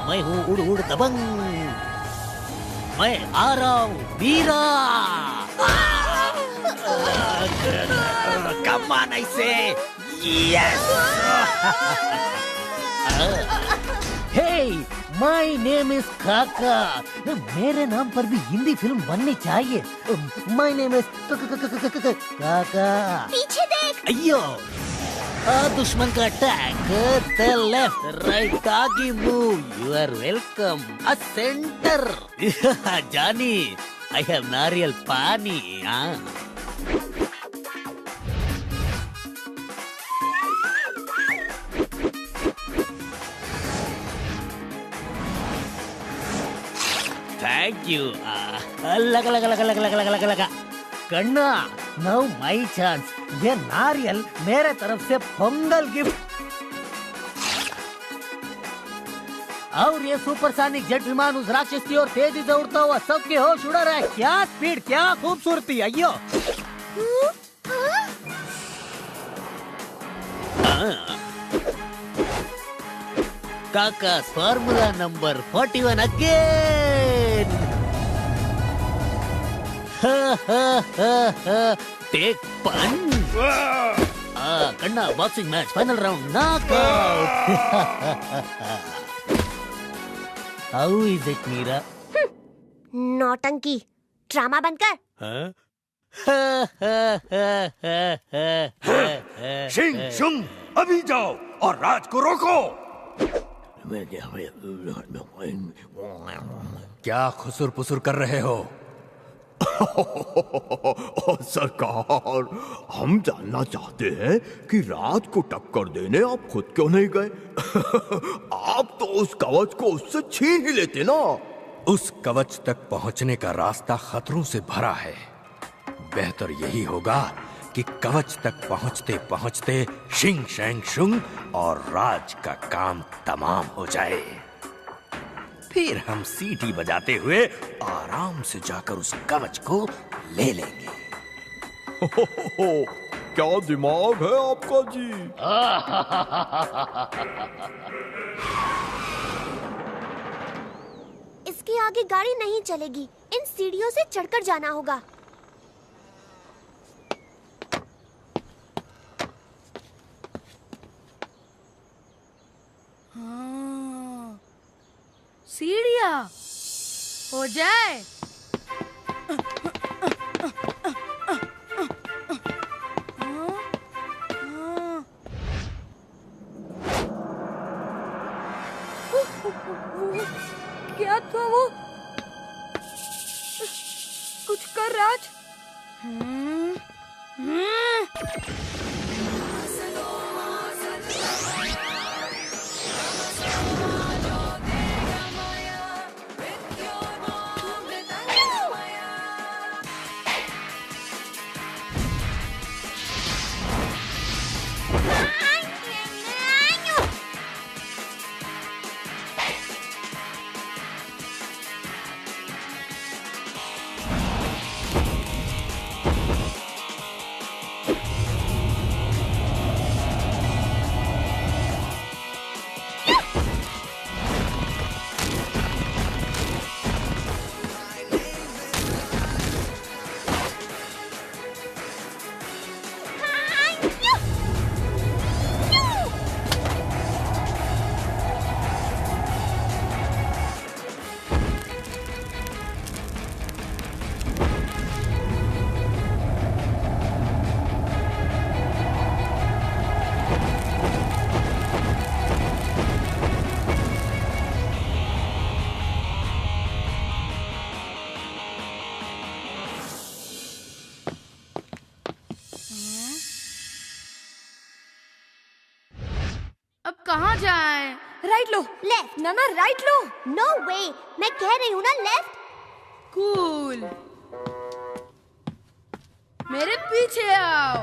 Speaker 4: मैं हूँ उड़ उड़ दबंग। मैं आ रहा हूँ वीरा। कम ऑन ऐसे। Yes. Hey, my name is Kaka. मेरे नाम पर भी हिंदी फिल्म बननी चाहिए। माय नेम इज काका।
Speaker 2: पीछे देख।
Speaker 4: अयो, दुश्मन का अटैक। द लेफ्ट राइट आगे move. You are welcome. A centre. जानी, I have nariyal pani. Thank you. लगा लगा लगा लगा लगा लगा लगा। कन्ना, नाउ माय चांस। ये नारियल मेरे तरफ से पोंगल गिफ्ट। और ये सुपरसोनिक जेट विमान उस राक्षस की ओर तेजी से उड़ता हुआ सबके होश उड़ा रहा है। क्या स्पीड, क्या खूबसूरती। अयो, Kaka formula number 41 again. Take punch. Kanna, boxing match final round knockout. How is it Meera?
Speaker 2: नौटंकी। ड्रामा बंद कर।
Speaker 6: शिंग शुंग, अभी जाओ और राज को रोको। क्या खुसुर पुसुर कर रहे हो?
Speaker 15: सरकार, हम जानना चाहते हैं कि राज को टक्कर देने आप खुद क्यों नहीं गए? आप तो उस कवच को उससे छीन ही लेते ना।
Speaker 6: उस कवच तक पहुंचने का रास्ता खतरों से भरा है। बेहतर यही होगा कि कवच तक पहुंचते पहुंचते शिंग शैंग शुंग और राज का काम तमाम हो जाए। फिर हम सीटी बजाते हुए आराम से जाकर उस कवच को ले लेंगे।
Speaker 15: क्या दिमाग है आपका जी।
Speaker 2: इसके आगे गाड़ी नहीं चलेगी, इन सीढ़ियों से चढ़कर जाना होगा।
Speaker 3: हाँ, सीढ़ियाँ हो जाए।
Speaker 8: क्या था वो? कुछ कर राज।
Speaker 3: कहाँ जाएं?
Speaker 8: राइट लो।
Speaker 2: लेफ्ट।
Speaker 8: ना ना राइट लो।
Speaker 2: नो वे, मैं कह रही हूँ ना लेफ्ट।
Speaker 3: कूल, मेरे पीछे आओ।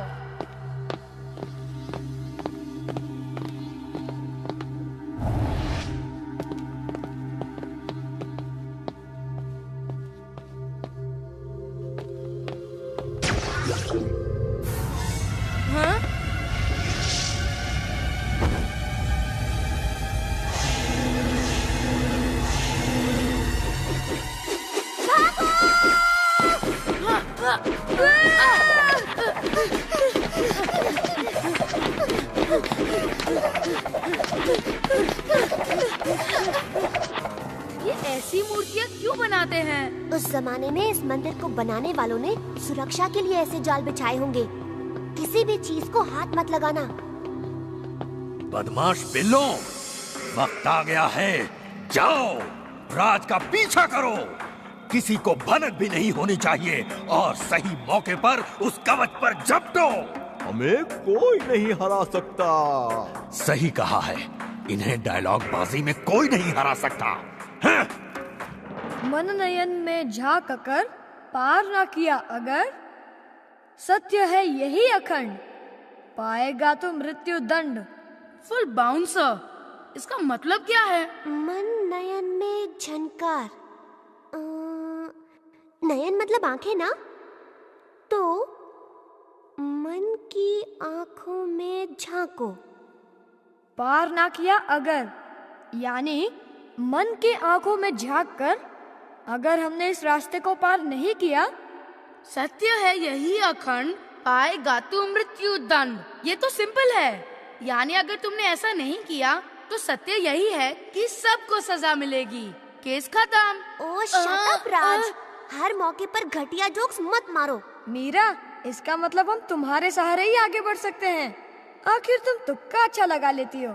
Speaker 3: हाँ?
Speaker 2: ये ऐसी मूर्तियाँ क्यों बनाते हैं? उस जमाने में इस मंदिर को बनाने वालों ने सुरक्षा के लिए ऐसे जाल बिछाए होंगे। किसी भी चीज को हाथ मत लगाना।
Speaker 6: बदमाश बिल्लों, वक्त आ गया है, जाओ राज का पीछा करो। किसी को भनक भी नहीं होनी चाहिए और सही मौके पर उस कवच पर झपटो।
Speaker 15: हमें कोई नहीं हरा सकता।
Speaker 6: सही कहा है, इन्हें डायलॉग बाजी में कोई नहीं हरा सकता। हाँ?
Speaker 8: मन नयन में झांक कर पार ना किया अगर, सत्य है यही अखंड, पाएगा तो मृत्यु दंड।
Speaker 3: फुल बाउंसर, इसका मतलब क्या है?
Speaker 2: मन नयन में झनकार, नयन मतलब आंखें ना, तो मन की आंखों में झांको।
Speaker 8: पार ना किया अगर, यानी मन की आंखों में झांक कर अगर हमने इस रास्ते को पार नहीं किया,
Speaker 3: सत्य है यही अखंड, पाएगा तो मृत्यु दंड। ये तो सिंपल है, यानी अगर तुमने ऐसा नहीं किया तो सत्य यही है कि सबको सजा मिलेगी। केस खत्म।
Speaker 2: ओह शट अप राज, हर मौके पर घटिया जोक्स मत मारो।
Speaker 8: मीरा, इसका मतलब हम तुम्हारे सहारे ही आगे बढ़ सकते हैं। आखिर तुम तुक्का अच्छा लगा लेती हो।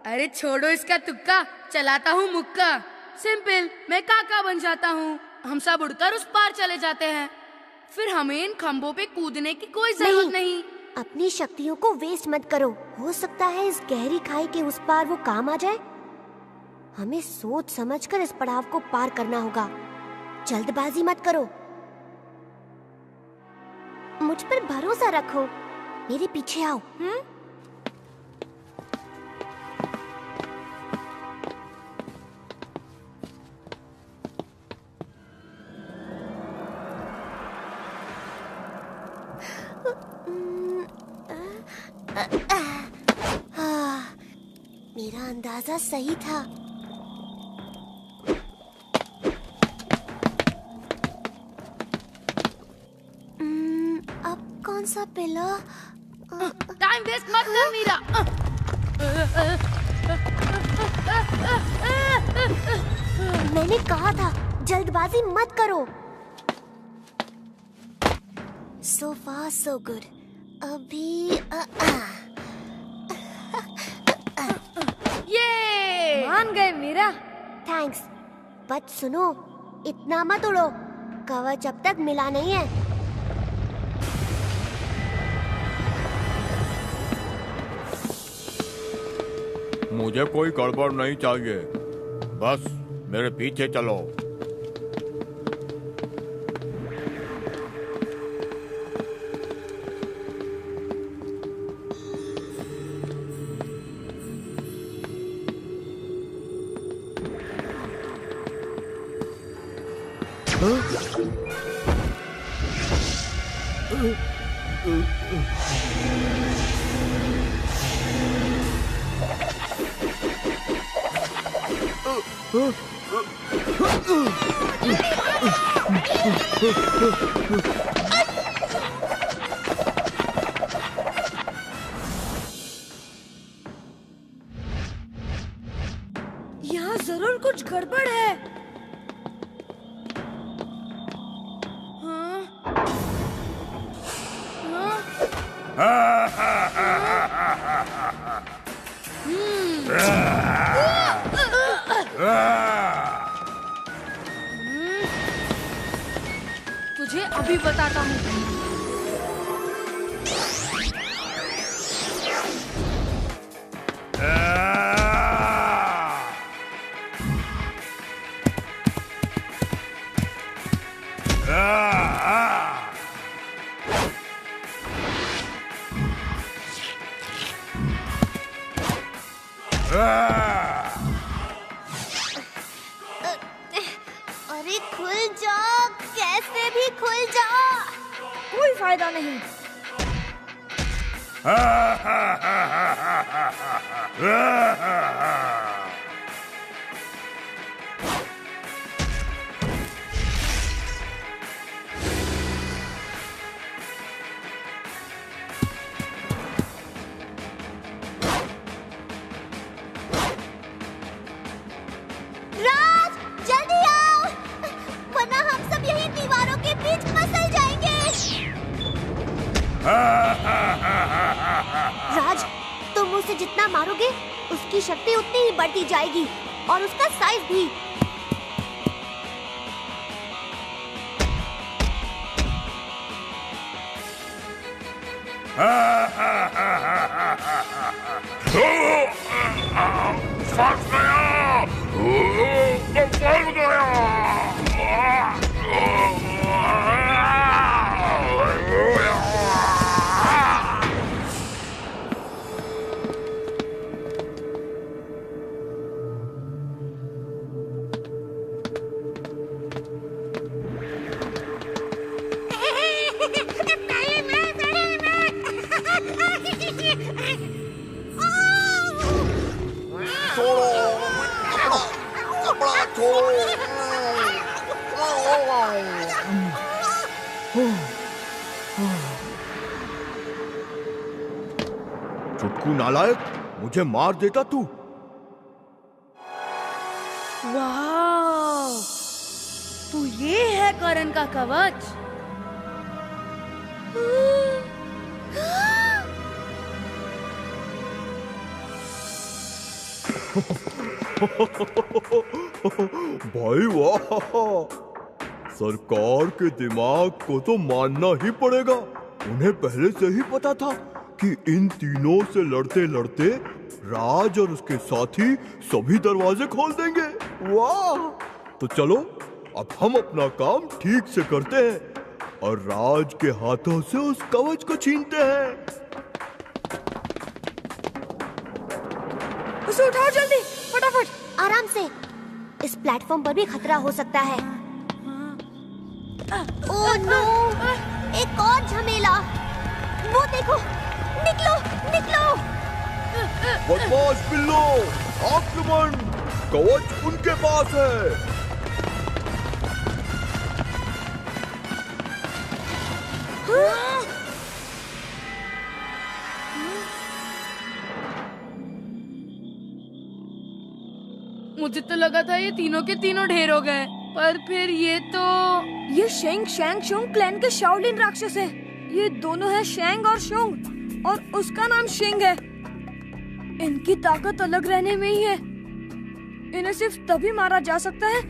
Speaker 3: अरे छोड़ो इसका तुक्का, चलाता हूँ मुक्का। सिंपल, मैं काका बन जाता हूँ, हम सब उड़कर उस पार चले जाते हैं। फिर हमें इन खंभों पे कूदने की कोई जरूरत नहीं।
Speaker 2: अपनी शक्तियों को वेस्ट मत करो, हो सकता है इस गहरी खाई के उस पार वो काम आ जाए। हमें सोच समझकर इस पड़ाव को पार करना होगा, जल्दबाजी मत करो। मुझ पर भरोसा रखो, मेरे पीछे आओ। मेरा अंदाजा सही था। अब कौन सा पिला?
Speaker 3: टाइम वेस्ट मत कर मीरा।
Speaker 2: मैंने कहा था जल्दबाजी मत करो। So far so good। अभी
Speaker 3: ये
Speaker 8: मान गए मीरा।
Speaker 2: थैंक्स, बट सुनो, इतना मत उड़ो, कवच अब तक मिला नहीं है।
Speaker 15: मुझे कोई गड़बड़ नहीं चाहिए, बस मेरे पीछे चलो।
Speaker 8: यहाँ जरूर कुछ गड़बड़ है।
Speaker 3: तुझे अभी बताता हूँ।
Speaker 2: अरे खुल जा, कैसे भी खुल जा।
Speaker 8: कोई फायदा नहीं।
Speaker 2: राज, जल्दी आओ, वरना हम सब यहीं दीवारों के बीच मसल जाएंगे। राज, तुम उसे जितना मारोगे उसकी शक्ति उतनी ही बढ़ती जाएगी और उसका साइज भी।
Speaker 5: फंस गया, फंस गया।
Speaker 15: चुटकू नालायक, मुझे मार देता तू।
Speaker 3: वाह, तो ये है करण का कवच।
Speaker 15: भाई वाह, सरकार के दिमाग को तो मानना ही पड़ेगा। उन्हें पहले से ही पता था कि इन तीनों से लड़ते लड़ते राज और उसके साथी सभी दरवाजे खोल देंगे। वाह, तो चलो अब हम अपना काम ठीक से करते हैं। और राज के हाथों से उस कवच को छीनते हैं।
Speaker 8: उसे उठाओ जल्दी, फटाफट।
Speaker 2: आराम से, इस प्लेटफॉर्म पर भी खतरा हो सकता है। ओह नो, एक और झमेला। वो देखो, निकलो निकलो।
Speaker 15: बदमाश बिल्लो, आक्रमण! कवच उनके पास है।
Speaker 3: मुझे तो लगा था ये तीनों के तीनों ढेर हो गए, पर फिर ये
Speaker 8: शेंग शैंग शुंग क्लैन के शाओलिन राक्षस है। ये दोनों है शेंग और शुंग, और उसका नाम शिंग है। इनकी ताकत अलग रहने में ही है। इन्हें सिर्फ तभी मारा जा सकता है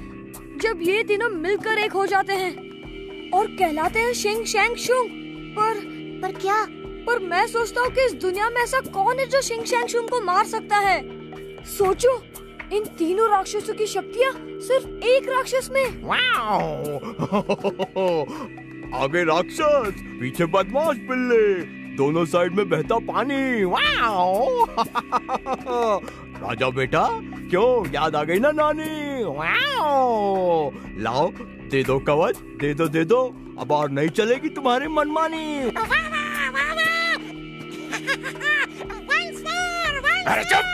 Speaker 8: जब ये तीनों मिलकर एक हो जाते हैं और कहलाते हैं शिंग शैंग शुंग।
Speaker 2: पर क्या?
Speaker 8: पर मैं सोचता हूँ कि इस दुनिया में ऐसा कौन है जो शिंग शैंग शुंग को मार सकता है। सोचो, इन तीनों राक्षसों की शक्तियाँ सिर्फ एक राक्षस में।
Speaker 15: आगे राक्षस, पीछे बदमाश बिल्ले, दोनों साइड में बहता पानी। राजा बेटा, क्यों याद आ गई ना नानी? लाओ, दे दो कवच, दे दो, अब और नहीं चलेगी तुम्हारी मनमानी।
Speaker 3: अरे चुप!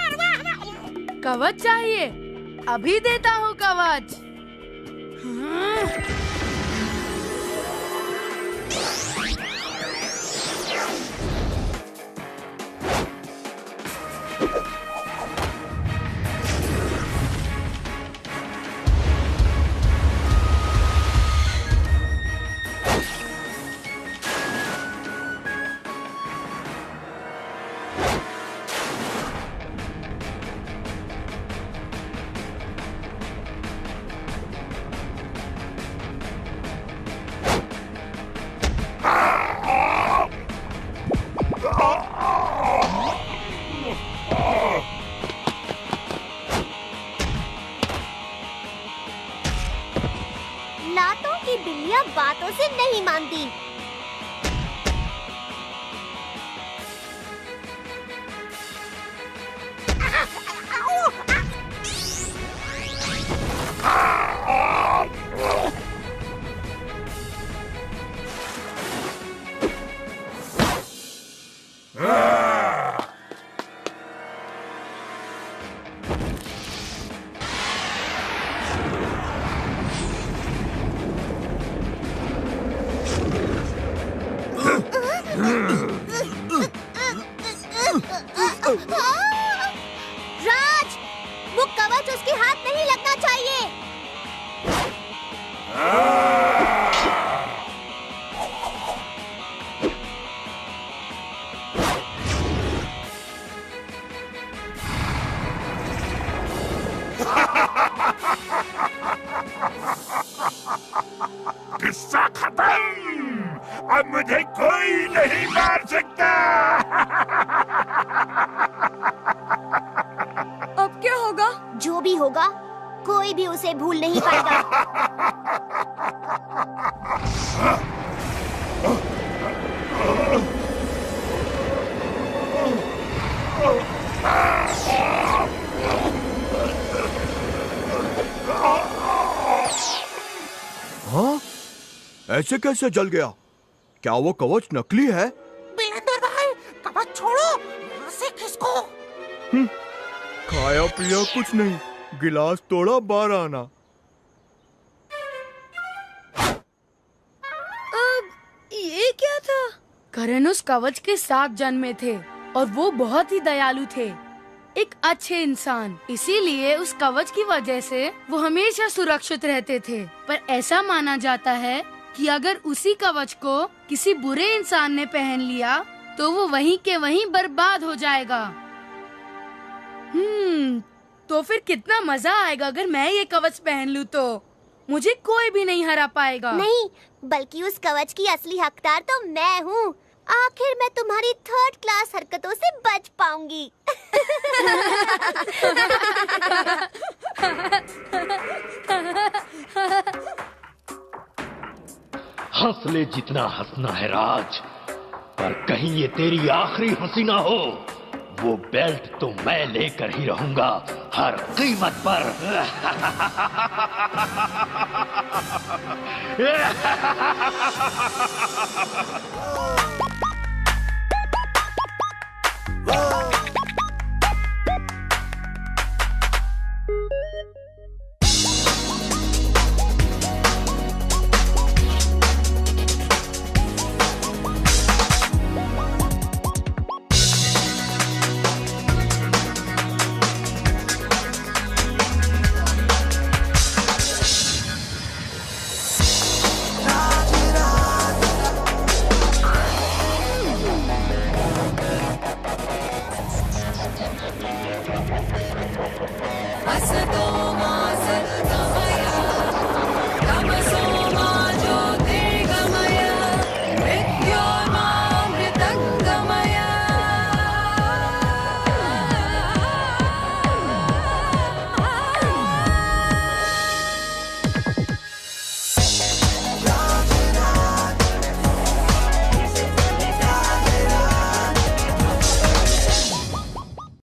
Speaker 3: कवच चाहिए? अभी देता हूँ कवच।
Speaker 2: लातों की बिल्लियां बातों से नहीं मानती। राज, वो कवच उसके हाथ नहीं लगना चाहिए।
Speaker 5: किस्सा खत्म। अब मुझे कोई नहीं मार सकता।
Speaker 8: अब क्या होगा?
Speaker 2: जो भी होगा, कोई भी उसे भूल नहीं पाएगा।
Speaker 15: हाँ? ऐसे कैसे जल गया? क्या वो कवच नकली है?
Speaker 14: बिलेंदर भाई, कवच छोड़ो, यहाँ से खिसको।
Speaker 15: खाया पिया कुछ नहीं, गिलास तोड़ा 12 आना।
Speaker 3: ये क्या था? करण उस कवच के साथ जन्मे थे और वो बहुत ही दयालु थे, एक अच्छे इंसान। इसीलिए उस कवच की वजह से वो हमेशा सुरक्षित रहते थे। पर ऐसा माना जाता है कि अगर उसी कवच को किसी बुरे इंसान ने पहन लिया तो वो वहीं के वहीं बर्बाद हो जाएगा। तो फिर कितना मजा आएगा अगर मैं ये कवच पहन लूं तो मुझे कोई भी नहीं हरा पाएगा।
Speaker 2: नहीं, बल्कि उस कवच की असली हकदार तो मैं हूँ। आखिर मैं तुम्हारी 3rd क्लास हरकतों से बच पाऊंगी।
Speaker 6: हंस ले जितना हंसना है राज, पर कहीं ये तेरी आखिरी हंसी ना हो। वो बेल्ट तो मैं लेकर ही रहूंगा हर कीमत पर।
Speaker 1: हंस दो